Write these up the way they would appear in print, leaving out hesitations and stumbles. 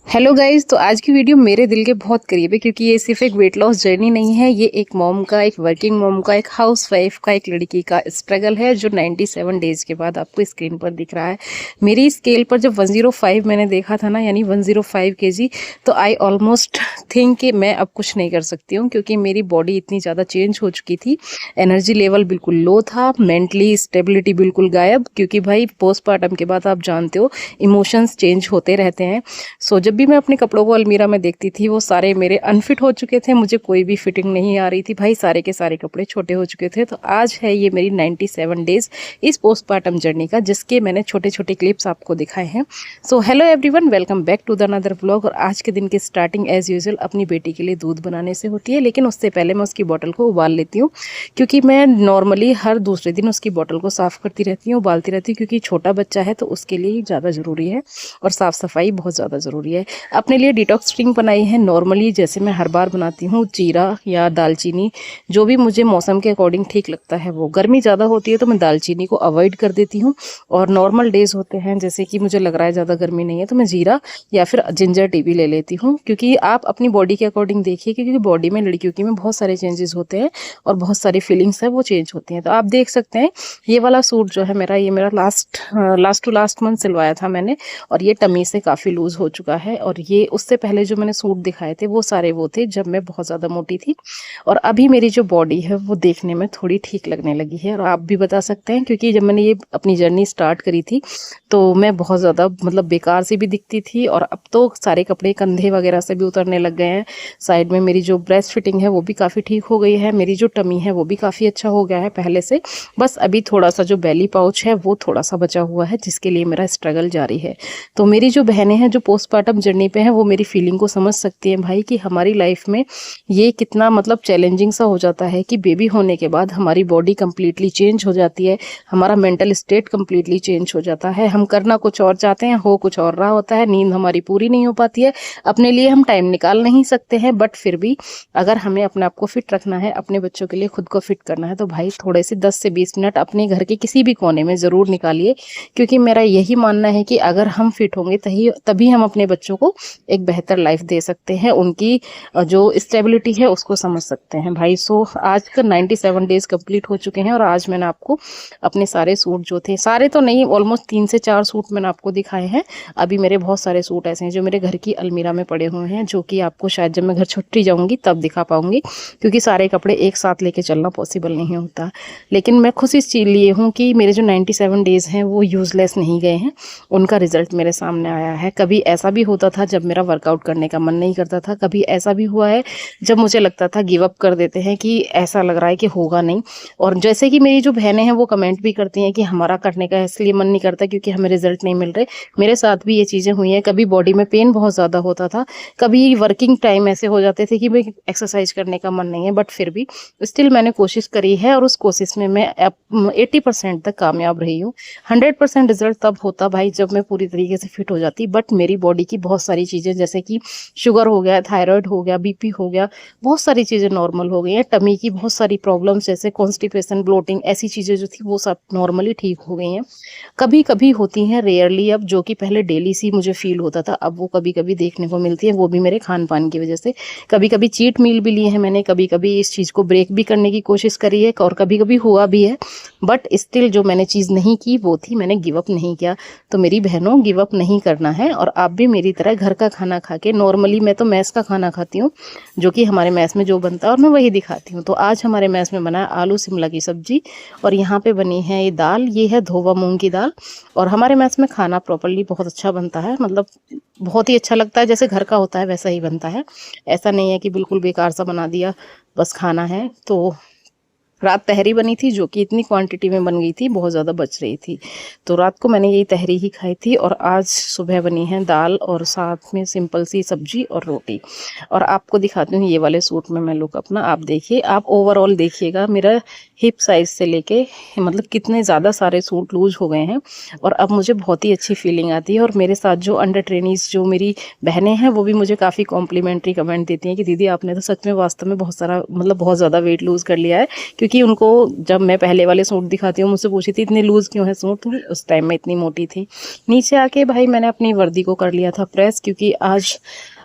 Hello guys, तो आज की वीडियो मेरे दिल के बहुत करीब है क्योंकि ये सिर्फ एक वेट लॉस जर्नी नहीं है। ये एक मॉम का, एक वर्किंग मॉम का, एक हाउसवाइफ का, एक लड़की का स्ट्रगल है जो 97 डेज के बाद आपको स्क्रीन पर दिख रहा है। मेरी स्केल पर जब 105 मैंने देखा था ना, यानी 105 केजी, तो आई ऑलमोस्ट थिंक कि मैं अब कुछ नहीं कर सकती हूँ क्योंकि मेरी बॉडी इतनी ज़्यादा चेंज हो चुकी थी। एनर्जी लेवल बिल्कुल लो था, मेंटली स्टेबिलिटी बिल्कुल गायब, क्योंकि भाई पोस्टपार्टम के बाद आप जानते हो इमोशंस चेंज होते रहते हैं। सो जब भी मैं अपने कपड़ों को अलमीरा में देखती थी वो सारे मेरे अनफिट हो चुके थे, मुझे कोई भी फिटिंग नहीं आ रही थी भाई, सारे के सारे कपड़े छोटे हो चुके थे। तो आज है ये मेरी 97 डेज इस पोस्टपार्टम जर्नी का, जिसके मैंने छोटे छोटे क्लिप्स आपको दिखाए हैं। So hello everyone, welcome back to the another vlog. और आज के दिन की स्टार्टिंग एज यूजुअल अपनी बेटी के लिए दूध बनाने से होती है, लेकिन उससे पहले मैं उसकी बॉटल को उबाल लेती हूँ क्योंकि मैं नॉर्मली हर दूसरे दिन उसकी बॉटल को साफ़ करती रहती हूँ, उबालती रहती हूँ, क्योंकि छोटा बच्चा है तो उसके लिए ज़्यादा ज़रूरी है और साफ़ सफाई बहुत ज़्यादा ज़रूरी है। अपने लिए डिटॉक्स ड्रिंक बनाई है नॉर्मली, जैसे मैं हर बार बनाती हूँ, जीरा या दालचीनी, जो भी मुझे मौसम के अकॉर्डिंग ठीक लगता है। वो गर्मी ज़्यादा होती है तो मैं दालचीनी को अवॉइड कर देती हूँ, और नॉर्मल डेज होते हैं जैसे कि मुझे लग रहा है ज़्यादा गर्मी नहीं है तो मैं जीरा या फिर जिंजर टी भी ले लेती हूँ। क्योंकि आप अपनी बॉडी के अकॉर्डिंग देखिए, क्योंकि बॉडी में लड़कियों की में बहुत सारे चेंजेस होते हैं और बहुत सारी फीलिंग्स है वो चेंज होती हैं। तो आप देख सकते हैं ये वाला सूट जो है मेरा, ये मेरा लास्ट टू लास्ट मंथ सिलवाया था मैंने, और ये टमी से काफ़ी लूज़ हो चुका है। और ये उससे पहले जो मैंने सूट दिखाए थे वो सारे वो थे जब मैं बहुत ज़्यादा मोटी थी, और अभी मेरी जो बॉडी है वो देखने में थोड़ी ठीक लगने लगी है। और आप भी बता सकते हैं, क्योंकि जब मैंने ये अपनी जर्नी स्टार्ट करी थी तो मैं बहुत ज़्यादा मतलब बेकार सी भी दिखती थी, और अब तो सारे कपड़े कंधे वगैरह से भी उतरने लग गए हैं। साइड में मेरी जो ब्रेस्ट फिटिंग है वो भी काफ़ी ठीक हो गई है, मेरी जो टमी है वो भी काफ़ी अच्छा हो गया है पहले से। बस अभी थोड़ा सा जो बेली पाउच है वो थोड़ा सा बचा हुआ है, जिसके लिए मेरा स्ट्रगल जारी है। तो मेरी जो बहनें हैं जो पोस्टपार्टम जर्नी पे हैं वो मेरी फीलिंग को समझ सकती हैं भाई, कि हमारी लाइफ में ये कितना मतलब चैलेंजिंग सा हो जाता है कि बेबी होने के बाद हमारी बॉडी कंप्लीटली चेंज हो जाती है, हमारा मेंटल स्टेट कंप्लीटली चेंज हो जाता है, हम करना कुछ और चाहते हैं, हो कुछ और रहा होता है, नींद हमारी पूरी नहीं हो पाती है, अपने लिए हम टाइम निकाल नहीं सकते हैं। बट फिर भी अगर हमें अपने आप को फिट रखना है, अपने बच्चों के लिए खुद को फिट करना है, तो भाई थोड़े से 10 से 20 मिनट अपने घर के किसी भी कोने में ज़रूर निकालिए। क्योंकि मेरा यही मानना है कि अगर हम फिट होंगे तभी हम अपने बच्चों को एक बेहतर लाइफ दे सकते हैं, उनकी जो स्टेबिलिटी है उसको समझ सकते हैं भाई। सो आज का 97 डेज कंप्लीट हो चुके हैं, और आज मैंने आपको अपने सारे सूट जो थे, सारे तो नहीं, ऑलमोस्ट 3 से 4 सूट मैंने आपको दिखाए हैं। अभी मेरे बहुत सारे सूट ऐसे हैं जो मेरे घर की अलमीरा में पड़े हुए हैं, जो कि आपको शायद जब मैं घर छुट्टी जाऊंगी तब दिखा पाऊंगी, क्योंकि सारे कपड़े एक साथ लेके चलना पॉसिबल नहीं होता। लेकिन मैं खुश इस चीज़ लिए हूँ कि मेरे जो 97 डेज हैं वो यूज़लेस नहीं गए हैं, उनका रिजल्ट मेरे सामने आया है। कभी ऐसा भी होता था जब मेरा वर्कआउट करने का मन नहीं करता था, कभी ऐसा भी हुआ है जब मुझे लगता था गिव अप कर देते हैं, कि ऐसा लग रहा है कि होगा नहीं। और जैसे कि मेरी जो बहनें हैं वो कमेंट भी करती हैं कि हमारा करने का इसलिए मन नहीं करता क्योंकि हमें रिजल्ट नहीं मिल रहे। मेरे साथ भी ये चीज़ें हुई हैं, कभी बॉडी में पेन बहुत ज़्यादा होता था, कभी वर्किंग टाइम ऐसे हो जाते थे कि भाई एक्सरसाइज करने का मन नहीं है, बट फिर भी स्टिल मैंने कोशिश करी है, और उस कोशिश में मैं 80% तक कामयाब रही हूँ। 100% रिजल्ट तब होता भाई जब मैं पूरी तरीके से फिट हो जाती, बट मेरी बॉडी की बहुत सारी चीज़ें जैसे कि शुगर हो गया, थायराइड हो गया, बीपी हो गया, बहुत सारी चीज़ें नॉर्मल हो गई हैं। टमी की बहुत सारी प्रॉब्लम्स जैसे कॉन्स्टिपेशन, ब्लोटिंग, ऐसी चीज़ें जो थी वो सब नॉर्मली ठीक हो गई हैं। कभी कभी होती हैं, रेयरली, अब जो कि पहले डेली सी मुझे फील होता था अब वो कभी कभी देखने को मिलती है, वो भी मेरे खान पान की वजह से। कभी कभी चीट मील भी लिए हैं मैंने, कभी कभी इस चीज़ को ब्रेक भी करने की कोशिश करी है, और कभी कभी हुआ भी है, बट स्टिल जो मैंने चीज़ नहीं की वो थी, मैंने गिव अप नहीं किया। तो मेरी बहनों, गिव अप नहीं करना है, और आप भी मेरी तरह घर का खाना खा के, नॉर्मली मैं तो मैस का खाना खाती हूँ, जो कि हमारे मैस में जो बनता है और मैं वही दिखाती हूँ। तो आज हमारे मैस में बना है आलू शिमला की सब्जी, और यहाँ पे बनी है ये दाल, ये है धोवा मूंग की दाल। और हमारे मैस में खाना प्रॉपरली बहुत अच्छा बनता है, मतलब बहुत ही अच्छा लगता है, जैसे घर का होता है वैसा ही बनता है। ऐसा नहीं है कि बिल्कुल बेकार सा बना दिया, बस खाना है। तो रात तहरी बनी थी, जो कि इतनी क्वांटिटी में बन गई थी, बहुत ज़्यादा बच रही थी, तो रात को मैंने यही तहरी ही खाई थी। और आज सुबह बनी है दाल, और साथ में सिंपल सी सब्जी और रोटी। और आपको दिखाती हूँ ये वाले सूट में मैं लुक अपना, आप देखिए, आप ओवरऑल देखिएगा मेरा हिप साइज से लेके मतलब कितने ज़्यादा सारे सूट लूज हो गए हैं, और अब मुझे बहुत ही अच्छी फीलिंग आती है। और मेरे साथ जो अंडर ट्रेनीज जो मेरी बहनें हैं वो भी मुझे काफ़ी कॉम्प्लीमेंट्री कमेंट देती हैं कि दीदी आपने तो सच में वास्तव में बहुत सारा मतलब बहुत ज़्यादा वेट लूज़ कर लिया है, क्योंकि उनको जब मैं पहले वाले सूट दिखाती हूँ मुझसे पूछी थी इतनी लूज़ क्यों है सूट, उस टाइम में इतनी मोटी थी। नीचे आके भाई मैंने अपनी वर्दी को कर लिया था प्रेस, क्योंकि आज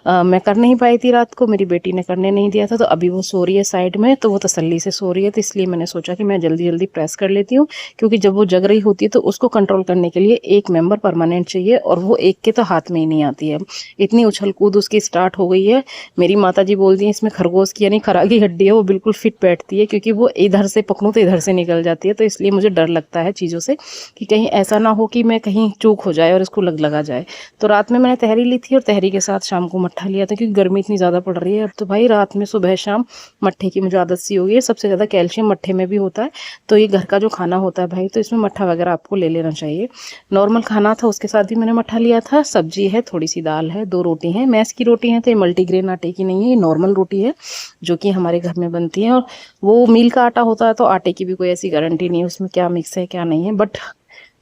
मैं कर नहीं पाई थी रात को, मेरी बेटी ने करने नहीं दिया था। तो अभी वो सो रही है साइड में, तो वो तसल्ली से सो रही है, तो इसलिए मैंने सोचा कि मैं जल्दी जल्दी प्रेस कर लेती हूँ। क्योंकि जब वो जग रही होती है तो उसको कंट्रोल करने के लिए एक मेंबर परमानेंट चाहिए, और वो एक के तो हाथ में ही नहीं आती है। इतनी उछल कूद उसकी स्टार्ट हो गई है। मेरी माता जी बोलती हैं इसमें खरगोश की यानी खरा की हड्डी है, वो बिल्कुल फिट बैठती है, क्योंकि वो इधर से पकड़ूँ तो इधर से निकल जाती है। तो इसलिए मुझे डर लगता है चीज़ों से, कि कहीं ऐसा ना हो कि मैं कहीं चूक हो जाए और इसको लगा जाए। तो रात में मैंने तहरी ली थी, और तहरी के साथ शाम को मट्ठा लिया था, क्योंकि गर्मी इतनी ज़्यादा पड़ रही है। अब तो भाई रात में सुबह शाम मट्ठे की मुझे आदत सी हो गई है। सबसे ज़्यादा कैल्शियम मट्ठे में भी होता है, तो ये घर का जो खाना होता है भाई, तो इसमें मट्ठा वगैरह आपको ले लेना चाहिए। नॉर्मल खाना था, उसके साथ भी मैंने मट्ठा लिया था। सब्जी है, थोड़ी सी दाल है, 2 रोटी हैं। मैस की रोटी है, तो ये मल्टीग्रेन आटे की नहीं है, ये नॉर्मल रोटी है जो कि हमारे घर में बनती है। और वो मील का आटा होता है, तो आटे की भी कोई ऐसी गारंटी नहीं है उसमें क्या मिक्स है क्या नहीं है, बट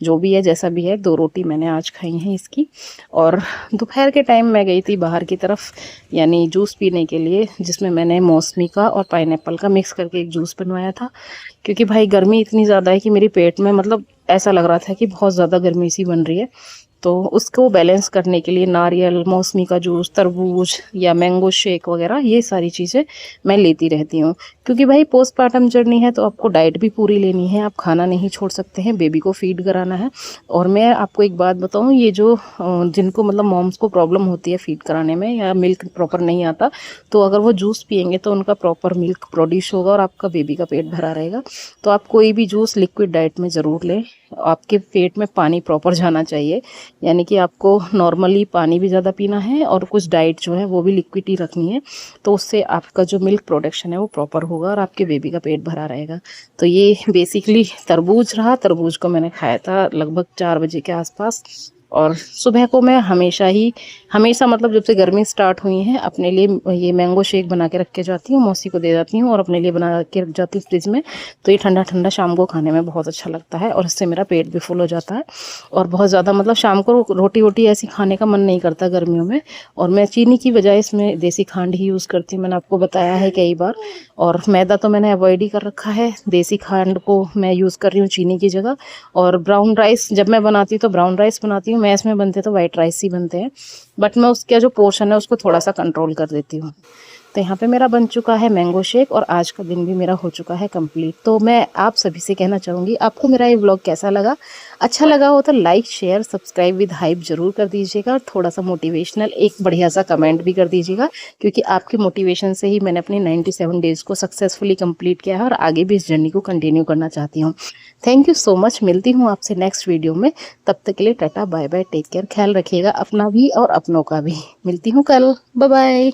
जो भी है जैसा भी है, 2 रोटी मैंने आज खाई हैं इसकी। और दोपहर के टाइम मैं गई थी बाहर की तरफ, यानी जूस पीने के लिए, जिसमें मैंने मौसमी का और पाइनएप्पल का मिक्स करके एक जूस बनवाया था। क्योंकि भाई गर्मी इतनी ज़्यादा है कि मेरी पेट में मतलब ऐसा लग रहा था कि बहुत ज़्यादा गर्मी सी बन रही है। तो उसको बैलेंस करने के लिए नारियल, मौसमी का जूस, तरबूज या मैंगो शेक वगैरह, ये सारी चीज़ें मैं लेती रहती हूँ। क्योंकि भाई पोस्टपार्टम जर्नी है, तो आपको डाइट भी पूरी लेनी है, आप खाना नहीं छोड़ सकते हैं, बेबी को फीड कराना है। और मैं आपको एक बात बताऊँ, ये जो जिनको मतलब मॉम्स को प्रॉब्लम होती है फीड कराने में, या मिल्क प्रॉपर नहीं आता, तो अगर वो जूस पियेंगे तो उनका प्रॉपर मिल्क प्रोड्यूस होगा और आपका बेबी का पेट भरा रहेगा। तो आप कोई भी जूस लिक्विड डाइट में ज़रूर लें। आपके पेट में पानी प्रॉपर जाना चाहिए, यानी कि आपको नॉर्मली पानी भी ज़्यादा पीना है, और कुछ डाइट जो है वो भी लिक्विड ही रखनी है। तो उससे आपका जो मिल्क प्रोडक्शन है वो प्रॉपर होगा और आपके बेबी का पेट भरा रहेगा। तो ये बेसिकली तरबूज रहा। तरबूज को मैंने खाया था लगभग 4 बजे के आसपास। और सुबह को मैं हमेशा मतलब जब से गर्मी स्टार्ट हुई है, अपने लिए ये मैंगो शेक बना के रख के जाती हूँ, मौसी को दे जाती हूँ, और अपने लिए बना के रख जाती हूँ फ्रिज में। तो ये ठंडा ठंडा शाम को खाने में बहुत अच्छा लगता है, और इससे मेरा पेट भी फुल हो जाता है। और बहुत ज़्यादा मतलब शाम को रोटी वोटी ऐसी खाने का मन नहीं करता गर्मियों में। और मैं चीनी की बजाय इसमें देसी खांड ही यूज़ करती हूँ, मैंने आपको बताया है कई बार। और मैदा तो मैंने अवॉइड ही कर रखा है, देसी खांड को मैं यूज़ कर रही हूँ चीनी की जगह। और ब्राउन राइस जब मैं बनाती हूँ तो ब्राउन राइस बनाती हूँ, मैस में बनते तो वाइट राइस ही बनते हैं, बट मैं उसका जो पोर्शन है उसको थोड़ा सा कंट्रोल कर देती हूँ। तो यहाँ पे मेरा बन चुका है मैंगो शेक, और आज का दिन भी मेरा हो चुका है कंप्लीट। तो मैं आप सभी से कहना चाहूँगी, आपको मेरा ये व्लॉग कैसा लगा? अच्छा लगा हो तो like, share, subscribe with hype ज़रूर कर दीजिएगा, और थोड़ा सा मोटिवेशनल एक बढ़िया सा कमेंट भी कर दीजिएगा, क्योंकि आपके मोटिवेशन से ही मैंने अपनी 97 डेज़ को सक्सेसफुली कंप्लीट किया है, और आगे भी इस जर्नी को कंटिन्यू करना चाहती हूँ। Thank you so much. मिलती हूँ आपसे नेक्स्ट वीडियो में। तब तक के लिए tata bye bye, take care, ख्याल रखिएगा अपना भी और अपनों का भी। मिलती हूँ कल। Bye bye.